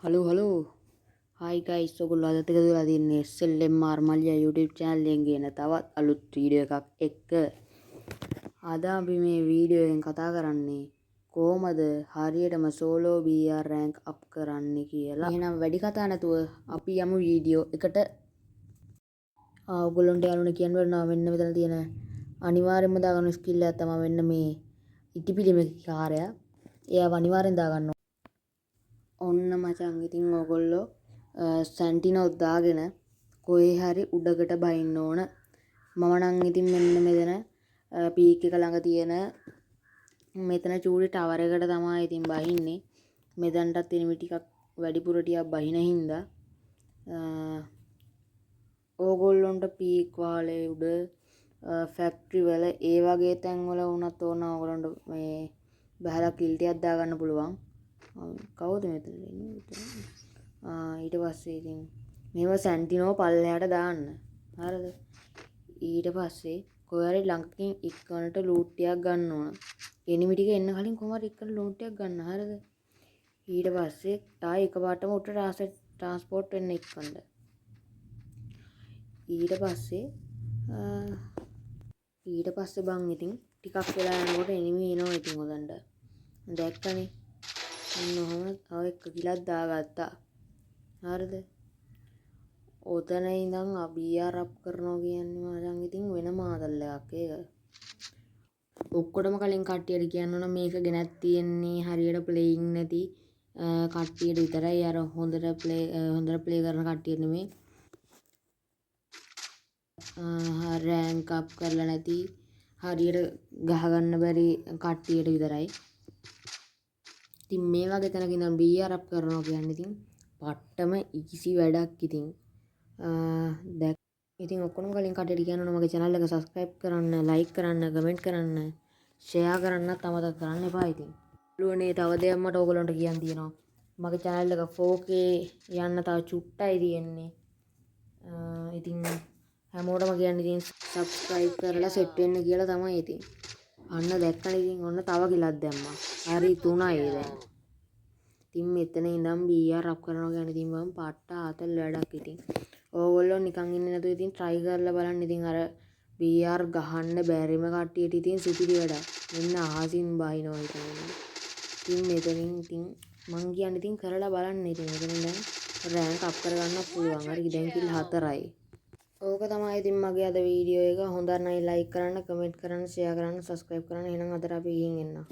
Hello හයි guys ඔයගොල්ලෝ අදත් එකතු වෙලා තින්නේ SLMR මල්ලියා YouTube channel එකෙන් ගේන තවත් අලුත් වීඩියෝ එකක් එක්ක. අද අපි මේ වීඩියෝ එකෙන් කතා කරන්නේ කොහොමද හරියටම solo BR rank up කරන්නේ කියලා. එහෙනම් වැඩි කතා නැතුව අපි යමු වීඩියෝ එකට. ඔයගොල්ලන්ට යාළුවනේ කියන්න වෙනවා මෙන්න මෙතන තියෙන අනිවාර්යයෙන්ම දාගන්න ස්කිල් එකක් තමයි මෙන්න මේ ඉටිපිලිමේ කාර්යය. එයාව අනිවාර්යෙන් දාගන්න. ඔන්න මචං ඉතින් ඔයගොල්ලෝ සැන්ටිනෝ දාගෙන කොහේ හරි උඩකට බහින්න ඕන. මම නම් ඉතින් මෙන්න මෙතන පීක් එක ළඟ තියෙන මෙතන චූටි ටවර් එකට තමයි ඉතින් බහින්නේ. මෙතනටත් එනිමි ටිකක් වැඩිපුර ටිකක් බහින හින්දා ඕගොල්ලොන්ට පීක් වාලේ උඩ ෆැක්ටරි වල ඒ වගේ තැන් වල වුණත් ඕන ඕගොල්ලන්ට මේ බහලා කිල් ටිකක් දාගන්න පුළුවන්. කවුද මෙතන ඉන්නේ? ඊට පස්සේ ඉතින් මේව සැන්ටිනෝ පල්ලෙහාට දාන්න. හරිද? ඊට පස්සේ කොහේ හරි ළඟකින් ඉක්මනට ලූට් ටිකක් ගන්න ඕන. එනිමි ටික එන්න කලින් කොහොම හරි ඉක්මනට ලූට් ටිකක් ගන්න. හරිද? ඊට පස්සේ තායි එකපාරටම උඩට ට්‍රාන්ස්පෝර්ට් වෙන්න ඉක්මනට. ඊට පස්සේ බං ඉතින් ටිකක් වෙලා යනකොට එනිමි එනවා ඉතින් ඔතනට. දැක්කනේ? ඔන්න ඔහම තව එක කිලක් දාගත්තා. හරිද? ඔතන ඉඳන් BR අප් කරනවා කියන්නේ මචං ඉතින් වෙනම ආතල් එකක් ඒක. ඔක්කොටම කලින් කට්ටියට කියන්න ඕන මේක ගෙනත් තියෙන්නේ හරියට ප්ලේයින් නැති කට්ටියට විතරයි. අර හොඳට ප්ලේ කරන කට්ටියට නෙමෙයි. රෑන්ක් අප් කරලා නැති හරියට ගහගන්න බැරි කට්ටියට විතරයි. ඉතින් මේ වගේ තැනක ඉඳන් BR අප් කරනවා කියන්නේ ඉතින් පට්ටම ඊසි වැඩක් ඉතින්. ඉතින් ඔක්කොම කලින් කටට කියන්න ඕන මගේ channel එක subscribe කරන්න, like කරන්න, comment කරන්න, share කරන්නත් අමතක කරන්න එපා ඉතින්. යාළුවනේ තව දෙයක් මට ඕගොල්ලන්ට කියන්න තියෙනවා. මගේ channel එක 4K යන්න තව චුට්ටයි තියෙන්නේ. ඉතින් හැමෝටම කියන්නේ ඉතින් subscribe කරලා set වෙන්න කියලා තමයි ඉතින්. අන්න දැක්කනේ ඉතින් ඔන්න තව කිලක් දැම්මා. හරි 3යි දැන්. ඉතින් මෙතන ඉඳන් BR අප් කරනවා කියන්නේ ඉතින් මම පට්ට ආතල් වැඩක් ඉතින්. ඕගොල්ලෝ නිකන් ඉන්නේ නැතුව ඉතින් try කරලා බලන්න ඉතින් අර BR ගහන්න බැරිම කට්ටියට ඉතින් සුපිරි වැඩක්. මෙන්න අහසින් බහිනවා ඉතින්. ඉතින් මෙතනින් ඉතින් මං කියන්නේ ඉතින් කරලා බලන්න ඉතින් මෙතන ඉඳන් rank up කරගන්න පුළුවන්. හරි දැන් කිල් 4යි. ඕක තමයි ඉතින් මගේ අද වීඩියෝ එක. හොඳ නම් like කරන්න, comment කරන්න, share කරන්න, subscribe කරන්න. එහෙනම් අදට අපි ගිහින් එන්න.